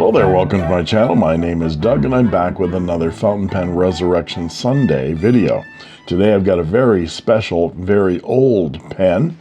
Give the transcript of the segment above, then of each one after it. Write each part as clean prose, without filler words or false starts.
Hello there, welcome to my channel. My name is Doug and I'm back with another Fountain Pen Resurrection Sunday video. Today I've got a very special, very old pen.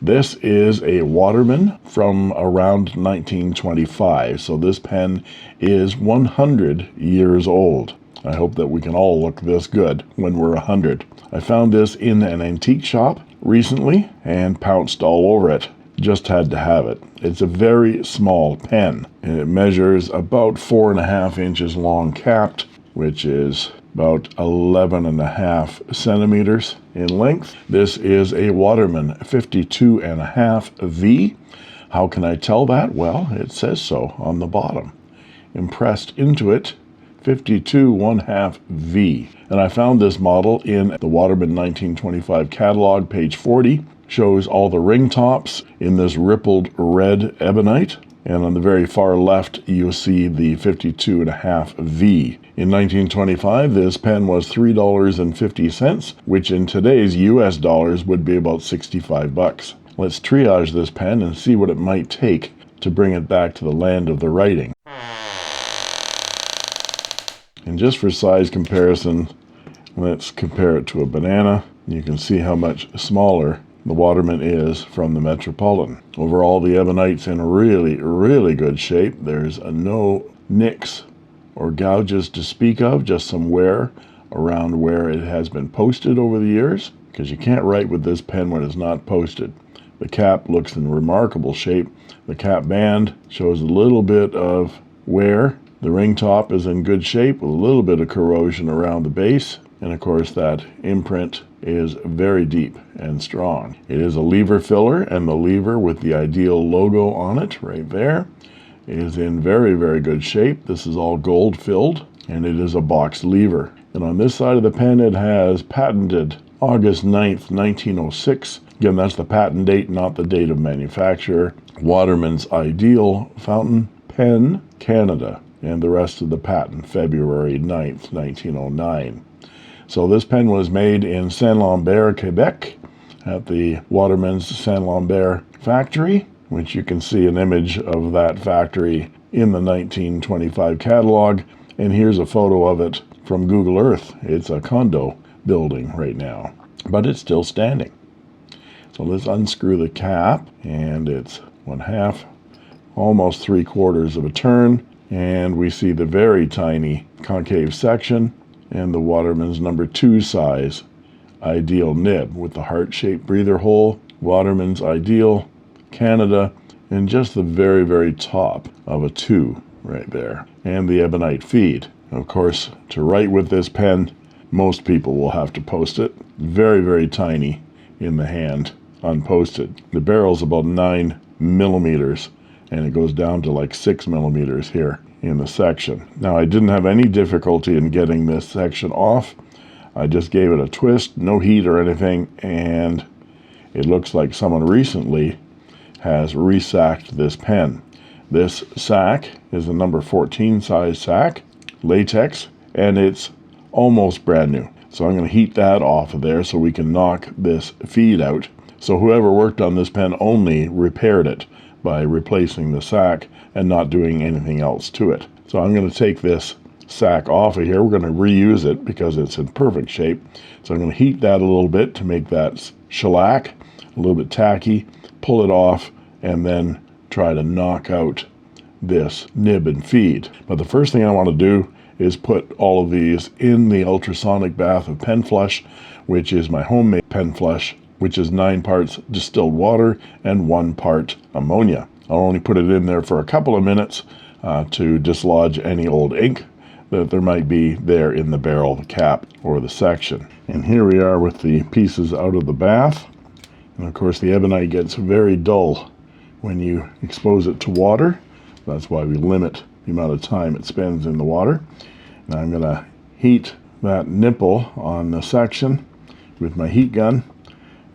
This is a Waterman from around 1925. So this pen is 100 years old. I hope that we can all look this good when we're 100. I found this in an antique shop recently and pounced all over it. Just had to have it. It's a very small pen and it measures about 4.5 inches long capped, which is about 11.5 centimeters in length. This is a Waterman 52.5 V. How can I tell that? Well, it says so on the bottom. Impressed into it, 52.5 V. And I found this model in the Waterman 1925 catalog, page 40. Shows all the ring tops in this rippled red ebonite, and on the very far left you'll see the 52.5 V. In 1925 this pen was $3.50, which in today's US dollars would be about 65 bucks. Let's triage this pen and see what it might take to bring it back to the land of the writing. And just for size comparison, let's compare it to a banana. You can see how much smaller the Waterman is from the Metropolitan. Overall, the ebonite's in really good shape. There's no nicks or gouges to speak of, just some wear around where it has been posted over the years, because you can't write with this pen when it's not posted. The cap looks in remarkable shape. The cap band shows a little bit of wear. The ring top is in good shape with a little bit of corrosion around the base. And of course that imprint is very deep and strong. It is a lever filler, and the lever with the Ideal logo on it right there is in very good shape. This is all gold filled and it is a box lever. And on this side of the pen it has patented August 9th, 1906. Again, that's the patent date, not the date of manufacture. Waterman's Ideal Fountain Pen, Canada. And the rest of the patent, February 9th, 1909. So this pen was made in Saint-Lambert, Quebec, at the Waterman's Saint-Lambert factory, which you can see an image of that factory in the 1925 catalog. And here's a photo of it from Google Earth. It's a condo building right now, but it's still standing. So let's unscrew the cap, and it's 1/2, almost 3/4 of a turn. And we see the very tiny concave section and the Waterman's number 2 size Ideal nib with the heart-shaped breather hole, Waterman's Ideal, Canada, and just the very top of a 2 right there. And the ebonite feed. Of course, to write with this pen, most people will have to post it. Very tiny in the hand, unposted. The barrel's about 9 millimeters. And it goes down to like 6 millimeters here in the section. Now, I didn't have any difficulty in getting this section off. I just gave it a twist, no heat or anything, and it looks like someone recently has resacked this pen. This sack is a number 14 size sack, latex, and it's almost brand new. So I'm going to heat that off of there so we can knock this feed out. So whoever worked on this pen only repaired it by replacing the sack and not doing anything else to it. So I'm going to take this sack off of here. We're going to reuse it because it's in perfect shape. So I'm going to heat that a little bit to make that shellac, a little bit tacky, pull it off, and then try to knock out this nib and feed. But the first thing I want to do is put all of these in the ultrasonic bath of pen flush, which is my homemade pen flush, which is 9 parts distilled water and 1 part ammonia. I'll only put it in there for a couple of minutes to dislodge any old ink that there might be there in the barrel, the cap, or the section. And here we are with the pieces out of the bath. And of course the ebonite gets very dull when you expose it to water. That's why we limit the amount of time it spends in the water. Now I'm going to heat that nipple on the section with my heat gun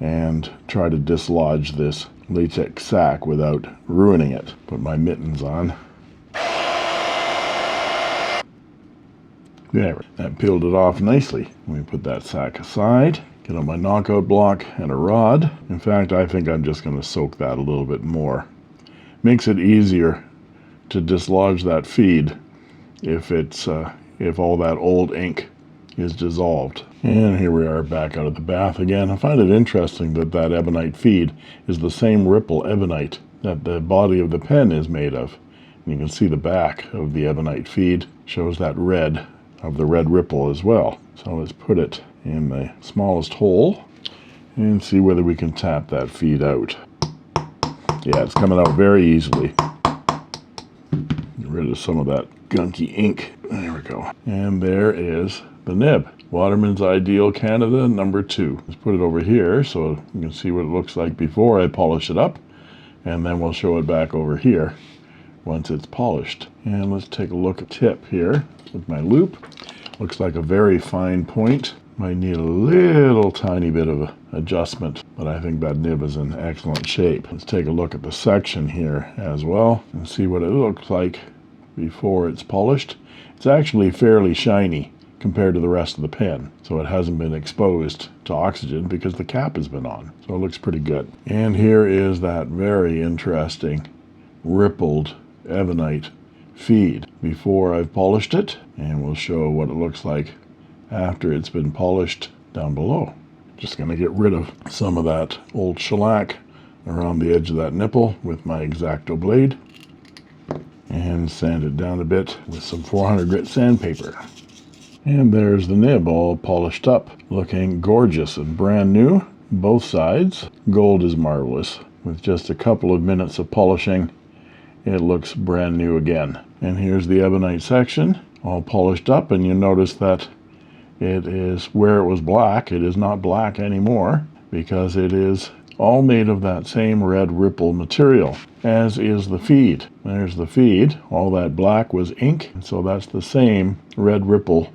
and try to dislodge this latex sack without ruining it. Put my mittens on. There, that peeled it off nicely. Let me put that sack aside, get out my knockout block and a rod. In fact, I think I'm just going to soak that a little bit more. Makes it easier to dislodge that feed if all that old ink is dissolved. And here we are back out of the bath again. I find it interesting that Ebonite feed is the same Ripple Ebonite that the body of the pen is made of. And you can see the back of the Ebonite feed shows that red of the red Ripple as well. So let's put it in the smallest hole and see whether we can tap that feed out. Yeah, it's coming out very easily. Get rid of some of that gunky ink. There we go. And there is the nib. Waterman's Ideal Canada number 2. Let's put it over here so you can see what it looks like before I polish it up. And then we'll show it back over here once it's polished. And let's take a look at the tip here with my loop. Looks like a very fine point. Might need a little tiny bit of adjustment, but I think that nib is in excellent shape. Let's take a look at the section here as well and see what it looks like before it's polished. It's actually fairly shiny compared to the rest of the pen, so it hasn't been exposed to oxygen because the cap has been on. So it looks pretty good. And here is that very interesting rippled Ebonite feed before I've polished it, and we'll show what it looks like after it's been polished down below. Just going to get rid of some of that old shellac around the edge of that nipple with my X-Acto blade and sand it down a bit with some 400 grit sandpaper. And there's the nib all polished up, looking gorgeous and brand new, both sides. Gold is marvelous. With just a couple of minutes of polishing, it looks brand new again. And here's the Ebonite section, all polished up, and you notice that it is where it was black. It is not black anymore because it is all made of that same red Ripple material, as is the feed. There's the feed. All that black was ink, so that's the same red Ripple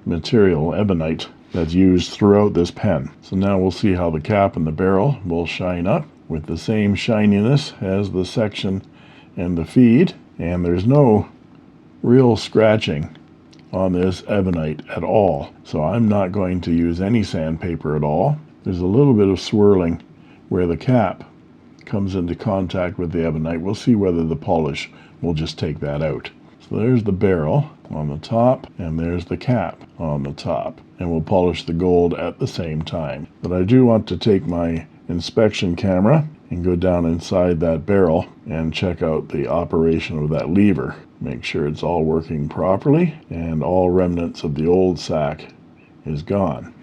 material, Ebonite, that's used throughout this pen. So now we'll see how the cap and the barrel will shine up with the same shininess as the section and the feed, and there's no real scratching on this Ebonite at all. So I'm not going to use any sandpaper at all. There's a little bit of swirling where the cap comes into contact with the Ebonite. We'll see whether the polish will just take that out. So there's the barrel on the top, and there's the cap on the top. And we'll polish the gold at the same time. But I do want to take my inspection camera and go down inside that barrel and check out the operation of that lever. Make sure it's all working properly and all remnants of the old sac is gone.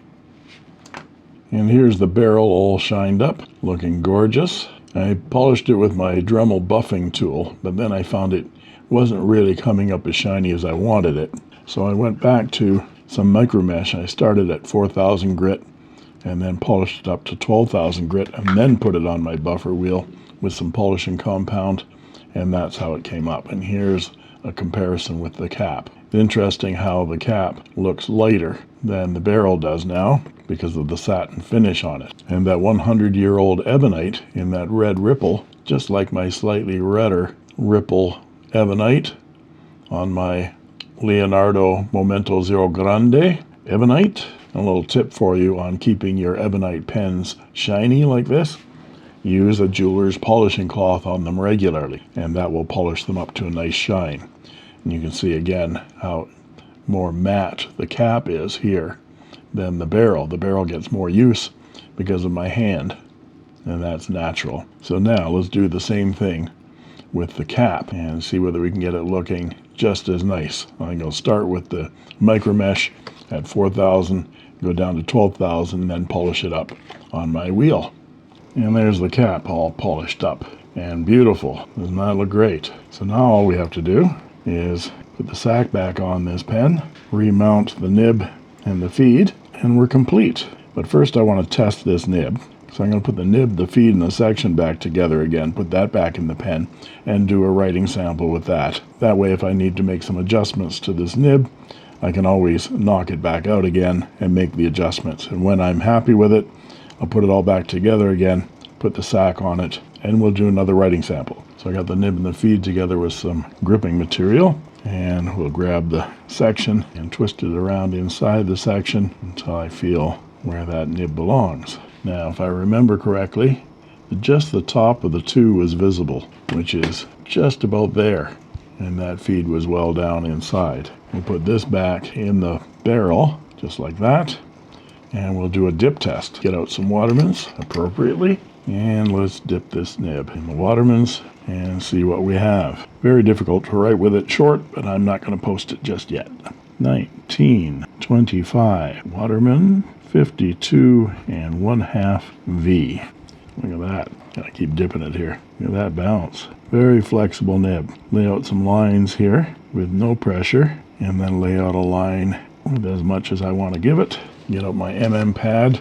And here's the barrel all shined up, looking gorgeous. I polished it with my Dremel buffing tool, but then I found it wasn't really coming up as shiny as I wanted it. So I went back to some micro mesh. I started at 4,000 grit and then polished it up to 12,000 grit and then put it on my buffer wheel with some polishing compound, and that's how it came up. And here's a comparison with the cap. It's interesting how the cap looks lighter than the barrel does now because of the satin finish on it. And that 100-year-old Ebonite in that red Ripple, just like my slightly redder Ripple Ebonite on my Leonardo Momento Zero Grande Ebonite. A little tip for you on keeping your Ebonite pens shiny like this: use a jeweler's polishing cloth on them regularly, and that will polish them up to a nice shine. And you can see again how more matte the cap is here than the barrel. The barrel gets more use because of my hand, and that's natural. So now let's do the same thing with the cap and see whether we can get it looking just as nice. I'm going to start with the micro mesh at 4,000, go down to 12,000, and then polish it up on my wheel. And there's the cap all polished up and beautiful. Doesn't that look great? So now all we have to do is put the sac back on this pen, remount the nib and the feed, and we're complete. But first I want to test this nib. So I'm going to put the nib, the feed, and the section back together again, put that back in the pen, and do a writing sample with that. That way if I need to make some adjustments to this nib, I can always knock it back out again and make the adjustments. And when I'm happy with it, I'll put it all back together again, put the sac on it, and we'll do another writing sample. So I got the nib and the feed together with some gripping material, and we'll grab the section and twist it around inside the section until I feel where that nib belongs. Now, if I remember correctly, just the top of the 2 is visible, which is just about there. and that feed was well down inside. We'll put this back in the barrel, just like that, and we'll do a dip test. Get out some Watermans appropriately, and let's dip this nib in the Watermans and see what we have. Very difficult to write with it short, but I'm not going to post it just yet. 1925 Waterman 52 1/2 V. Look at that. Gotta keep dipping it here. Look at that bounce. Very flexible nib. Lay out some lines here with no pressure, and then lay out a line with as much as I want to give it. Get out my pad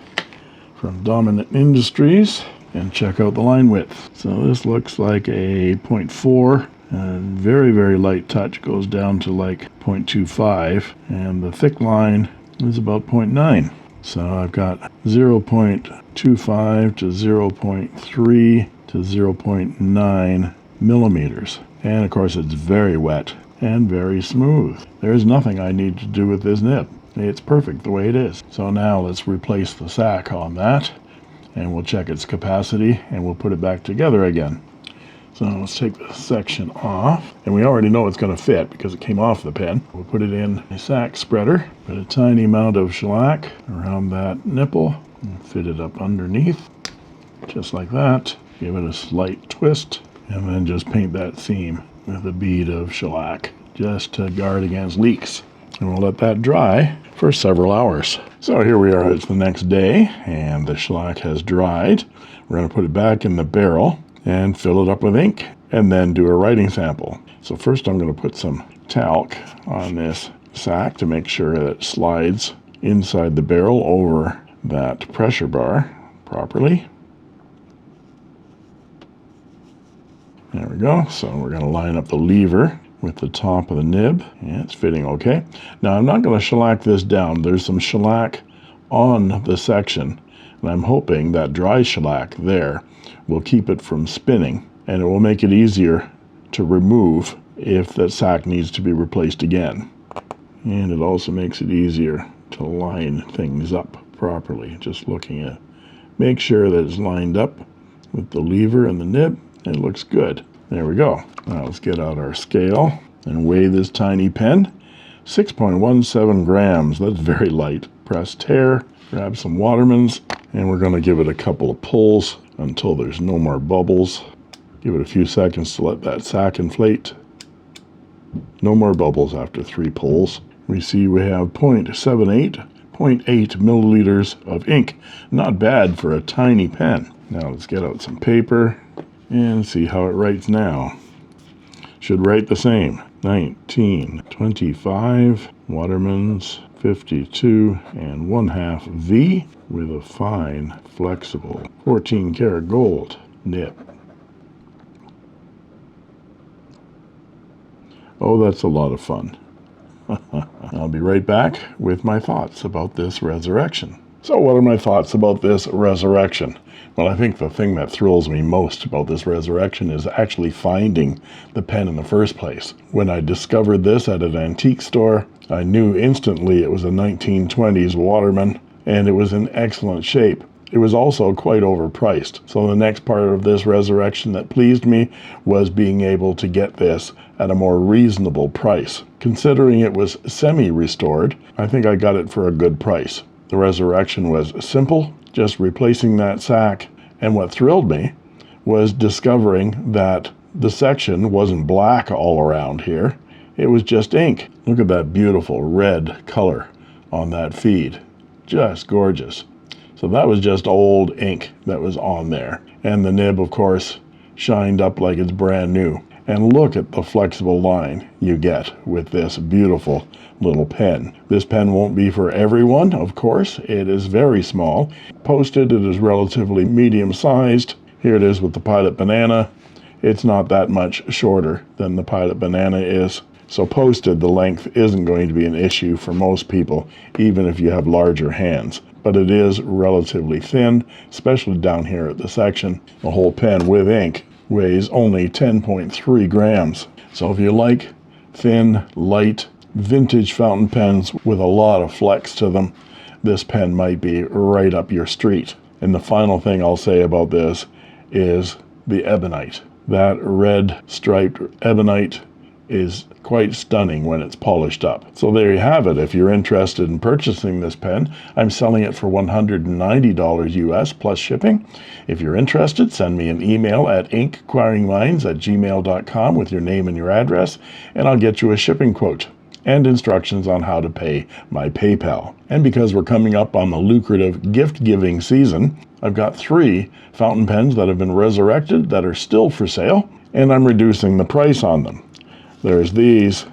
from Dominant Industries and check out the line width. So this looks like a 0.4, and very, very light touch goes down to like 0.25, and the thick line is about 0.9. So I've got 0.25 to 0.3 to 0.9 millimeters. And of course it's very wet and very smooth. There's nothing I need to do with this nib. It's perfect the way it is. So now let's replace the sac on that, and we'll check its capacity, and we'll put it back together again. So let's take the section off, and we already know it's going to fit because it came off the pen. We'll put it in a sac spreader, put a tiny amount of shellac around that nipple, and fit it up underneath, just like that. Give it a slight twist, and then just paint that seam with a bead of shellac, just to guard against leaks. And we'll let that dry for several hours. So here we are, it's the next day, and the shellac has dried. We're going to put it back in the barrel and fill it up with ink, and then do a writing sample. So first I'm going to put some talc on this sac to make sure that it slides inside the barrel over that pressure bar properly. There we go. So we're going to line up the lever with the top of the nib. Yeah, it's fitting okay. Now I'm not going to shellac this down. There's some shellac on the section, and I'm hoping that dry shellac there will keep it from spinning, and it will make it easier to remove if that sac needs to be replaced again. And it also makes it easier to line things up properly, just looking at it. Make sure that it's lined up with the lever and the nib, and it looks good. There we go. Now let's get out our scale and weigh this tiny pen. 6.17 grams. That's very light. Press tear, grab some Watermans, and we're going to give it a couple of pulls until there's no more bubbles. Give it a few seconds to let that sac inflate. No more bubbles after 3 pulls. We see we have 0.8 milliliters of ink. Not bad for a tiny pen. Now let's get out some paper and see how it writes now. Should write the same. 1925 Waterman's 52 1/2 V with a fine, flexible 14 karat gold nib. Oh, that's a lot of fun. I'll be right back with my thoughts about this resurrection. So what are my thoughts about this resurrection? Well, I think the thing that thrills me most about this resurrection is actually finding the pen in the first place. When I discovered this at an antique store, I knew instantly it was a 1920s Waterman, and it was in excellent shape. It was also quite overpriced. So the next part of this resurrection that pleased me was being able to get this at a more reasonable price. Considering it was semi-restored, I think I got it for a good price. The resurrection was simple, just replacing that sac, and what thrilled me was discovering that the section wasn't black all around here. It was just ink. Look at that beautiful red color on that feed. Just gorgeous. So that was just old ink that was on there. And the nib, of course, shined up like it's brand new. And look at the flexible line you get with this beautiful little pen. This pen won't be for everyone, of course. It is very small. Posted, it is relatively medium-sized. Here it is with the Pilot Banana. It's not that much shorter than the Pilot Banana is. So posted, the length isn't going to be an issue for most people, even if you have larger hands. But it is relatively thin, especially down here at the section. The whole pen with ink weighs only 10.3 grams. So if you like thin, light, vintage fountain pens with a lot of flex to them, this pen might be right up your street. And the final thing I'll say about this is the Ebonite. That red striped Ebonite is quite stunning when it's polished up. So there you have it. If you're interested in purchasing this pen, I'm selling it for $190 US plus shipping. If you're interested, send me an email at inkquiringminds@gmail.com with your name and your address, and I'll get you a shipping quote and instructions on how to pay my PayPal. And because we're coming up on the lucrative gift-giving season, I've got 3 fountain pens that have been resurrected that are still for sale, and I'm reducing the price on them. There's these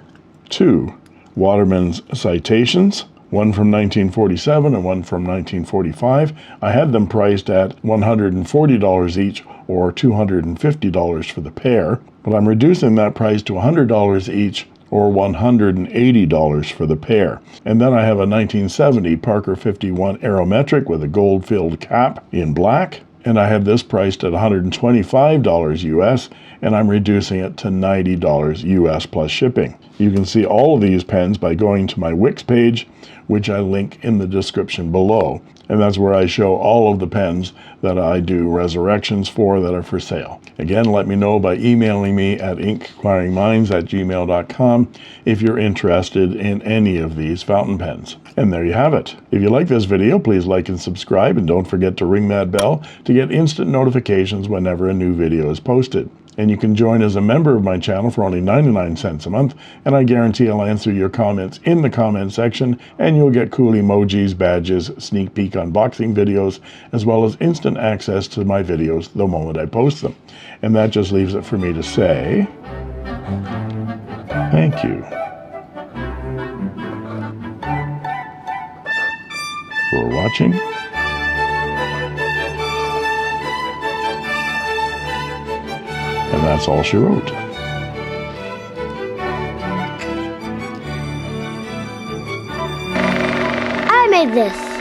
2 Waterman's Citations, one from 1947 and one from 1945. I had them priced at $140 each, or $250 for the pair, but I'm reducing that price to $100 each, or $180 for the pair. And then I have a 1970 Parker 51 Aerometric with a gold-filled cap in black, and I had this priced at $125 US, and I'm reducing it to $90 US plus shipping. You can see all of these pens by going to my Wix page, which I link in the description below. And that's where I show all of the pens that I do resurrections for that are for sale. Again, let me know by emailing me at inkquiringminds@gmail.com if you're interested in any of these fountain pens. And there you have it. If you like this video, please like and subscribe, and don't forget to ring that bell to get instant notifications whenever a new video is posted. And you can join as a member of my channel for only 99 cents a month, and I guarantee I'll answer your comments in the comment section, and you'll get cool emojis, badges, sneak peek unboxing videos, as well as instant access to my videos the moment I post them. And that just leaves it for me to say thank you for watching. And that's all she wrote. I made this.